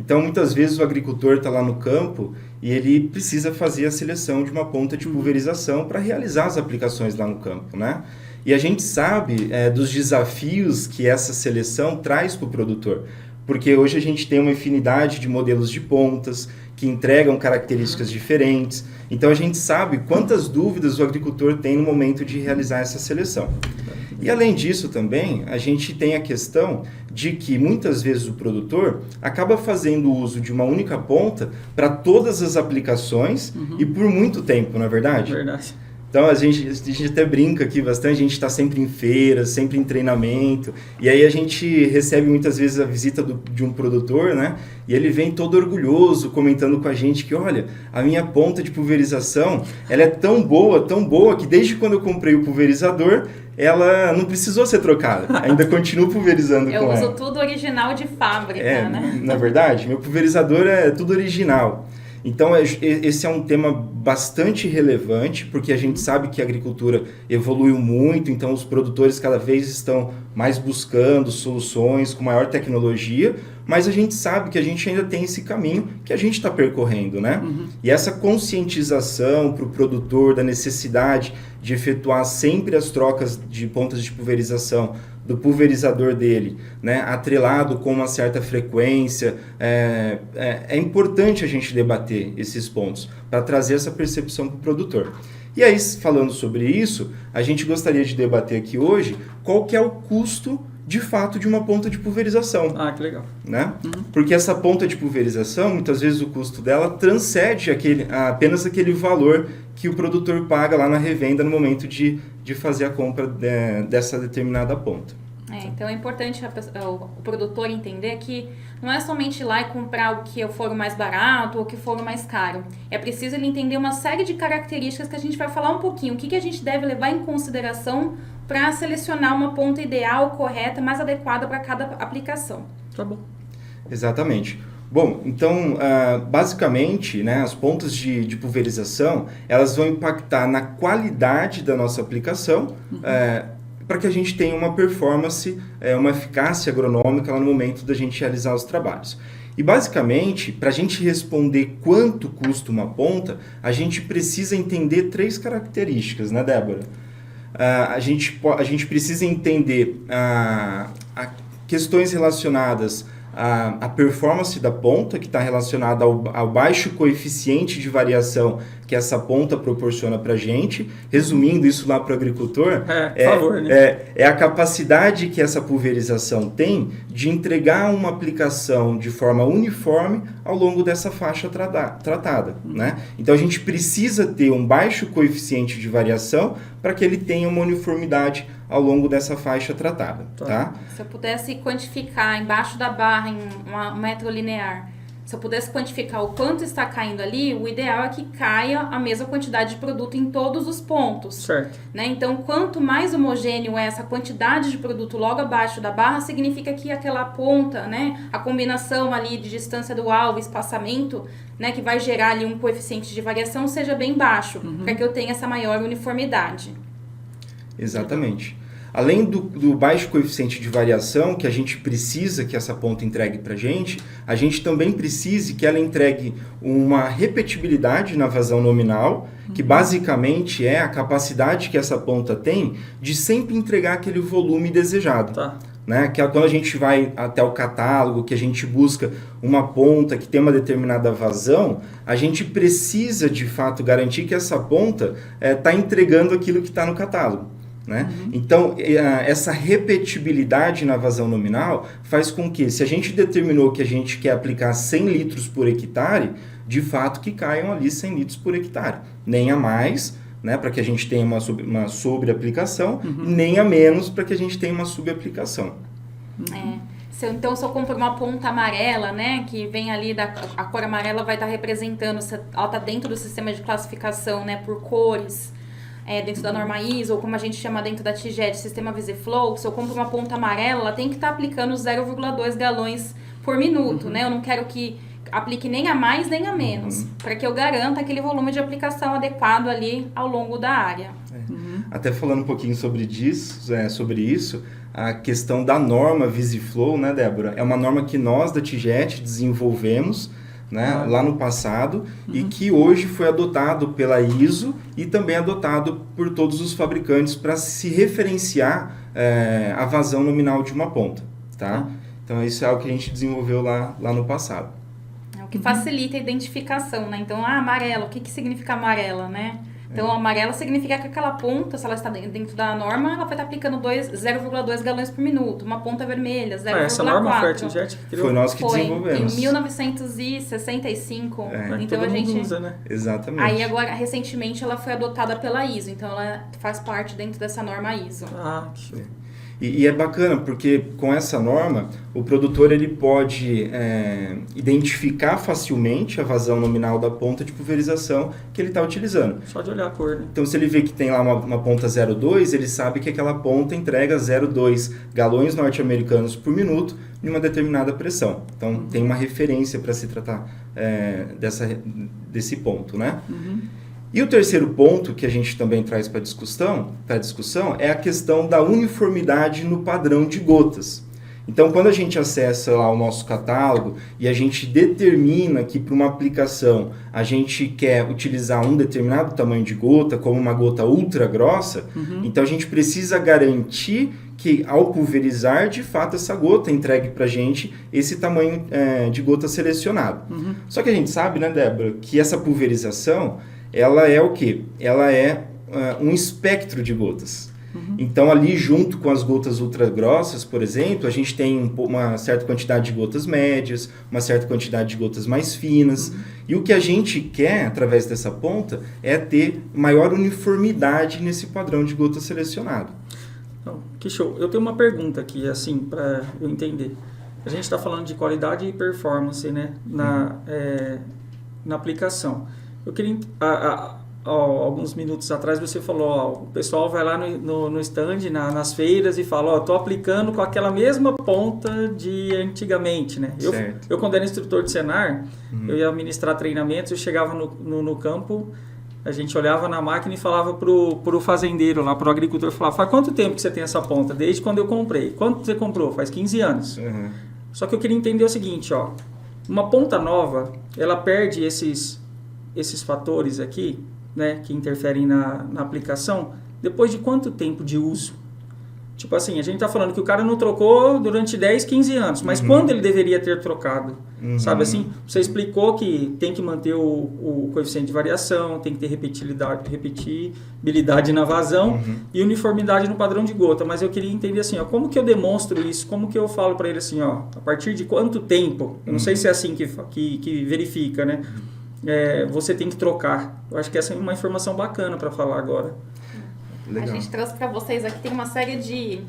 Então, muitas vezes o agricultor está lá no campo e ele precisa fazer a seleção de uma ponta de pulverização para realizar as aplicações lá no campo, né? E a gente sabe dos desafios que essa seleção traz para o produtor, porque hoje a gente tem uma infinidade de modelos de pontas que entregam características diferentes. Então a gente sabe quantas dúvidas o agricultor tem no momento de realizar essa seleção. E além disso também, a gente tem a questão de que muitas vezes o produtor acaba fazendo uso de uma única ponta para todas as aplicações e por muito tempo, não é verdade? Verdade. Então a gente até brinca aqui bastante, a gente está sempre em feiras, sempre em treinamento, e aí a gente recebe muitas vezes a visita de um produtor, né? E ele vem todo orgulhoso comentando com a gente que, olha, a minha ponta de pulverização, ela é tão boa, que desde quando eu comprei o pulverizador, ela não precisou ser trocada, ainda continuo pulverizando com ela. Eu uso tudo original de fábrica, né? Na verdade, meu pulverizador é tudo original. Então, esse é um tema bastante relevante, porque a gente sabe que a agricultura evoluiu muito, então os produtores cada vez estão mais buscando soluções com maior tecnologia, mas a gente sabe que a gente ainda tem esse caminho que a gente está percorrendo, né? E essa conscientização para o produtor da necessidade de efetuar sempre as trocas de pontas de pulverização do pulverizador dele, né, atrelado com uma certa frequência, é importante a gente debater esses pontos para trazer essa percepção para o produtor. E aí, falando sobre isso, a gente gostaria de debater aqui hoje qual que é o custo de fato de uma ponta de pulverização. Ah, que legal. Né? Porque essa ponta de pulverização, muitas vezes o custo dela transcende apenas aquele valor que o produtor paga lá na revenda no momento de fazer a compra dessa determinada ponta. Então é importante o produtor entender que não é somente ir lá e comprar o que for o mais barato ou o que for o mais caro. É preciso ele entender uma série de características que a gente vai falar um pouquinho. O que a gente deve levar em consideração para selecionar uma ponta ideal, correta, mais adequada para cada aplicação. Tá bom. Exatamente. Bom, então, basicamente, né, as pontas de pulverização, elas vão impactar na qualidade da nossa aplicação, para que a gente tenha uma performance, uma eficácia agronômica lá no momento da gente realizar os trabalhos. E basicamente, para a gente responder quanto custa uma ponta, a gente precisa entender 3 características, né, Débora? A gente precisa entender questões relacionadas à performance da ponta, que está relacionada ao baixo coeficiente de variação que essa ponta proporciona para a gente. Resumindo isso lá para o agricultor, é a capacidade que essa pulverização tem de entregar uma aplicação de forma uniforme ao longo dessa faixa tratada. Né? Então a gente precisa ter um baixo coeficiente de variação para que ele tenha uma uniformidade ao longo dessa faixa tratada. Tá? Se eu pudesse quantificar embaixo da barra em um metro linear, se eu pudesse quantificar o quanto está caindo ali, o ideal é que caia a mesma quantidade de produto em todos os pontos. Certo. Né? Então, quanto mais homogêneo é essa quantidade de produto logo abaixo da barra, significa que aquela ponta, né, a combinação ali de distância do alvo, espaçamento, né, que vai gerar ali um coeficiente de variação, seja bem baixo, para que eu tenha essa maior uniformidade. Exatamente. Além do baixo coeficiente de variação que a gente precisa que essa ponta entregue para a gente também precisa que ela entregue uma repetibilidade na vazão nominal, que basicamente é a capacidade que essa ponta tem de sempre entregar aquele volume desejado. Tá. Né? Que é quando a gente vai até o catálogo, que a gente busca uma ponta que tem uma determinada vazão, a gente precisa de fato garantir que essa ponta está entregando aquilo que está no catálogo. Né? Então, essa repetibilidade na vazão nominal faz com que, se a gente determinou que a gente quer aplicar 100 litros por hectare, de fato que caiam ali 100 litros por hectare. Nem a mais, né, para que a gente tenha uma sobreaplicação, nem a menos para que a gente tenha uma subaplicação. Se eu compro uma ponta amarela, né, que vem ali, a cor amarela vai estar representando, ela está dentro do sistema de classificação, né, por cores, dentro da norma ISO, ou como a gente chama dentro da TIGED, sistema VisiFlow. Se eu compro uma ponta amarela, ela tem que estar aplicando 0,2 galões por minuto, né? Eu não quero que aplique nem a mais nem a menos, para que eu garanta aquele volume de aplicação adequado ali ao longo da área. Até falando um pouquinho sobre isso, a questão da norma VisiFlow, né, Débora? É uma norma que nós da TIGET desenvolvemos, né, lá no passado, e que hoje foi adotado pela ISO e também adotado por todos os fabricantes para se referenciar a vazão nominal de uma ponta, tá? Então isso é algo que a gente desenvolveu lá no passado. É o que facilita a identificação, né? Então, amarela, o que significa amarela, né? Então, amarela significa que aquela ponta, se ela está dentro da norma, ela vai estar aplicando 0,2 galões por minuto. Uma ponta vermelha, 0,4. Essa norma foi a TIGET que criou? Foi nós que desenvolvemos. Em 1965. Então, todo mundo usa, né? Exatamente. Aí, agora, recentemente, ela foi adotada pela ISO. Então, ela faz parte dentro dessa norma ISO. Que show. E é bacana, porque com essa norma, o produtor ele pode identificar facilmente a vazão nominal da ponta de pulverização que ele está utilizando. Só de olhar a cor, né? Então, se ele vê que tem lá uma ponta 0,2, ele sabe que aquela ponta entrega 0,2 galões norte-americanos por minuto em uma determinada pressão. Então, tem uma referência para se tratar desse ponto, né? E o terceiro ponto que a gente também traz para discussão é a questão da uniformidade no padrão de gotas. Então, quando a gente acessa lá o nosso catálogo e a gente determina que para uma aplicação a gente quer utilizar um determinado tamanho de gota, como uma gota ultra grossa, então a gente precisa garantir que ao pulverizar, de fato, essa gota entregue para a gente esse tamanho de gota selecionado. Só que a gente sabe, né, Débora, que essa pulverização ela é o quê? Ela é um espectro de gotas. Então, ali junto com as gotas ultra grossas, por exemplo, a gente tem uma certa quantidade de gotas médias, uma certa quantidade de gotas mais finas. E o que a gente quer, através dessa ponta, é ter maior uniformidade nesse padrão de gota selecionado. Então, que show. Eu tenho uma pergunta aqui, assim, para eu entender. A gente está falando de qualidade e performance, né, na aplicação. Eu queria... alguns minutos atrás você falou, o pessoal vai lá no stand, nas feiras e fala, estou aplicando com aquela mesma ponta de antigamente, né? Eu quando era instrutor de Senar, eu ia ministrar treinamentos, eu chegava no campo, a gente olhava na máquina e falava pro fazendeiro lá, pro agricultor, falava, faz quanto tempo que você tem essa ponta? Desde quando eu comprei. Quanto você comprou? Faz 15 anos. Só que eu queria entender o seguinte, uma ponta nova, ela perde esses fatores aqui, né, que interferem na aplicação, depois de quanto tempo de uso? Tipo assim, a gente está falando que o cara não trocou durante 10, 15 anos, mas quando ele deveria ter trocado? Sabe assim? Você explicou que tem que manter o coeficiente de variação, tem que ter repetibilidade na vazão e uniformidade no padrão de gota, mas eu queria entender assim, como que eu demonstro isso? Como que eu falo para ele assim, a partir de quanto tempo? Eu não sei se é assim que verifica, né? Você tem que trocar. Eu acho que essa é uma informação bacana para falar agora. Legal. A gente trouxe para vocês aqui, tem uma série de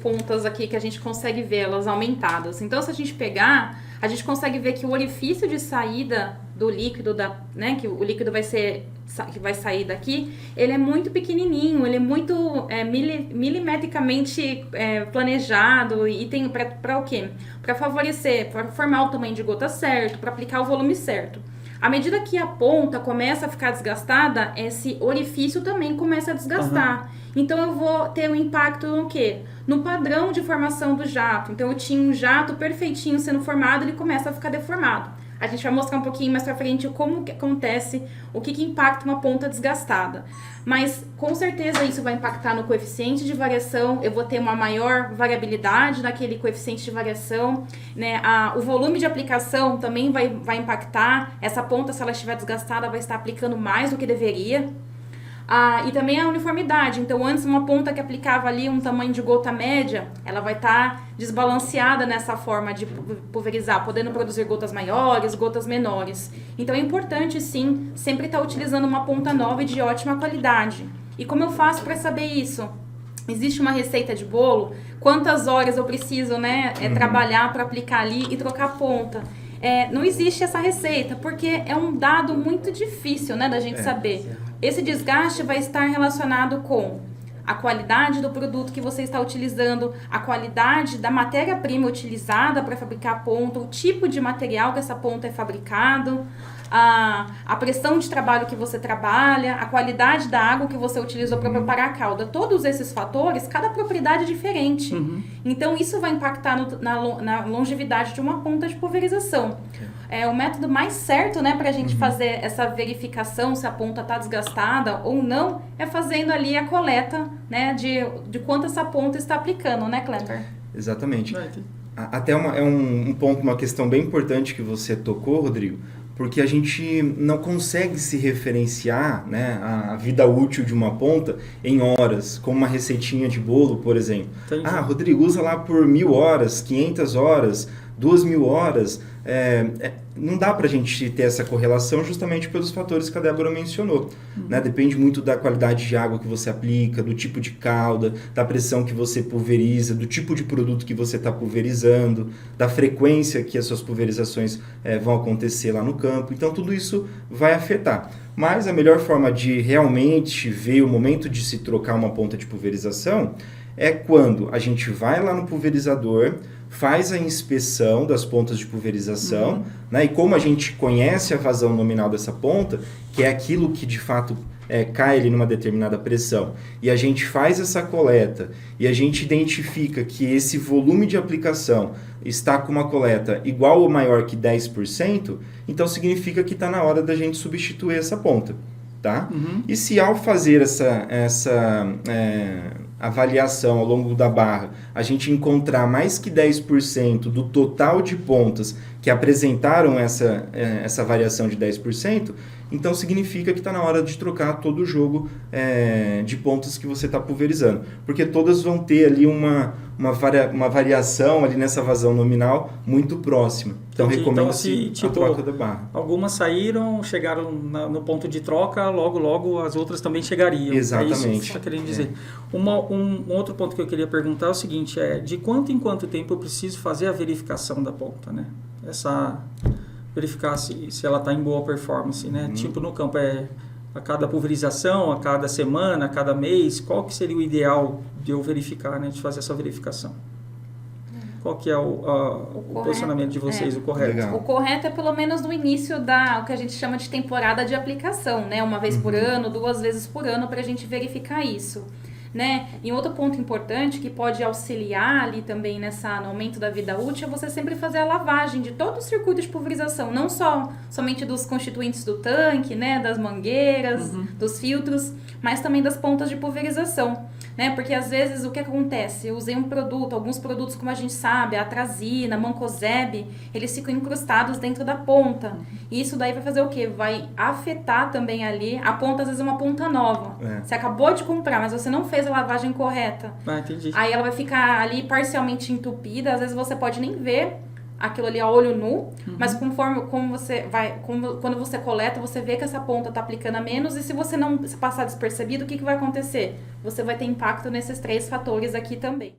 pontas aqui que a gente consegue ver elas aumentadas. Então, se a gente pegar, a gente consegue ver que o orifício de saída do líquido, que o líquido vai sair daqui, ele é muito pequenininho, ele é muito milimetricamente planejado e tem para o quê? Para favorecer, para formar o tamanho de gota certo, para aplicar o volume certo. À medida que a ponta começa a ficar desgastada, esse orifício também começa a desgastar. Então, eu vou ter um impacto no quê? No padrão de formação do jato. Então, eu tinha um jato perfeitinho sendo formado, ele começa a ficar deformado. A gente vai mostrar um pouquinho mais pra frente como que acontece, o que impacta uma ponta desgastada. Mas, com certeza, isso vai impactar no coeficiente de variação, eu vou ter uma maior variabilidade naquele coeficiente de variação, né? O volume de aplicação também vai impactar, essa ponta, se ela estiver desgastada, vai estar aplicando mais do que deveria. E também a uniformidade. Então, antes, uma ponta que aplicava ali um tamanho de gota média, ela vai estar desbalanceada nessa forma de pulverizar, podendo produzir gotas maiores, gotas menores. Então, é importante, sim, sempre estar utilizando uma ponta nova e de ótima qualidade. E como eu faço para saber isso? Existe uma receita de bolo? Quantas horas eu preciso, trabalhar para aplicar ali e trocar a ponta? Não existe essa receita, porque é um dado muito difícil, da gente saber. Esse desgaste vai estar relacionado com a qualidade do produto que você está utilizando, a qualidade da matéria-prima utilizada para fabricar a ponta, o tipo de material que essa ponta é fabricado, a pressão de trabalho que você trabalha, a qualidade da água que você utilizou para preparar a calda. Todos esses fatores, cada propriedade é diferente. Então, isso vai impactar na longevidade de uma ponta de pulverização. É o método mais certo, né, para a gente fazer essa verificação se a ponta está desgastada ou não, é fazendo ali a coleta, né, de quanto essa ponta está aplicando, né, Klemper? Exatamente. Até é um ponto, uma questão bem importante que você tocou, Rodrigo, porque a gente não consegue se referenciar, né, a vida útil de uma ponta em horas, como uma receitinha de bolo, por exemplo. Entendi. Rodrigo, usa lá por 1.000 horas, 500 horas, 2.000 horas. Não dá para a gente ter essa correlação justamente pelos fatores que a Débora mencionou. Né? Depende muito da qualidade de água que você aplica, do tipo de calda, da pressão que você pulveriza, do tipo de produto que você está pulverizando, da frequência que as suas pulverizações vão acontecer lá no campo. Então, tudo isso vai afetar. Mas a melhor forma de realmente ver o momento de se trocar uma ponta de pulverização é quando a gente vai lá no pulverizador, faz a inspeção das pontas de pulverização, né? E como a gente conhece a vazão nominal dessa ponta, que é aquilo que de fato cai ali numa determinada pressão, e a gente faz essa coleta, e a gente identifica que esse volume de aplicação está com uma coleta igual ou maior que 10%, então significa que está na hora da gente substituir essa ponta. Tá? E se ao fazer essa avaliação ao longo da barra, a gente encontrar mais que 10% do total de pontas que apresentaram essa variação de 10%, então significa que está na hora de trocar todo o jogo de pontas que você está pulverizando. Porque todas vão ter ali uma variação ali nessa vazão nominal muito próxima. Então recomenda-se a troca da barra. Algumas saíram, chegaram no ponto de troca, logo as outras também chegariam. Exatamente. É isso que você está querendo dizer. Um outro ponto que eu queria perguntar é o seguinte, de quanto em quanto tempo eu preciso fazer a verificação da ponta, né? Verificar se ela está em boa performance, né? Tipo no campo, a cada pulverização, a cada semana, a cada mês, qual que seria o ideal de eu verificar, né? De fazer essa verificação? Qual que é o posicionamento de vocês, o correto? Legal. O correto é pelo menos no início o que a gente chama de temporada de aplicação, né? Uma vez por ano, 2 vezes por ano, para a gente verificar isso. Né? E outro ponto importante que pode auxiliar ali também no aumento da vida útil é você sempre fazer a lavagem de todo o circuito de pulverização, não somente dos constituintes do tanque, né? Das mangueiras, dos filtros, mas também das pontas de pulverização. Né? Porque às vezes o que acontece? Eu usei alguns produtos, como a gente sabe, a atrazina, mancozeb, eles ficam incrustados dentro da ponta. E isso daí vai fazer o quê? Vai afetar também ali a ponta, às vezes é uma ponta nova. Você acabou de comprar, mas você não fez a lavagem correta. Entendi. Aí ela vai ficar ali parcialmente entupida, às vezes você pode nem ver aquilo ali a olho nu, mas quando você coleta, você vê que essa ponta está aplicando a menos, e se você não passar despercebido, o que vai acontecer? Você vai ter impacto nesses 3 fatores aqui também.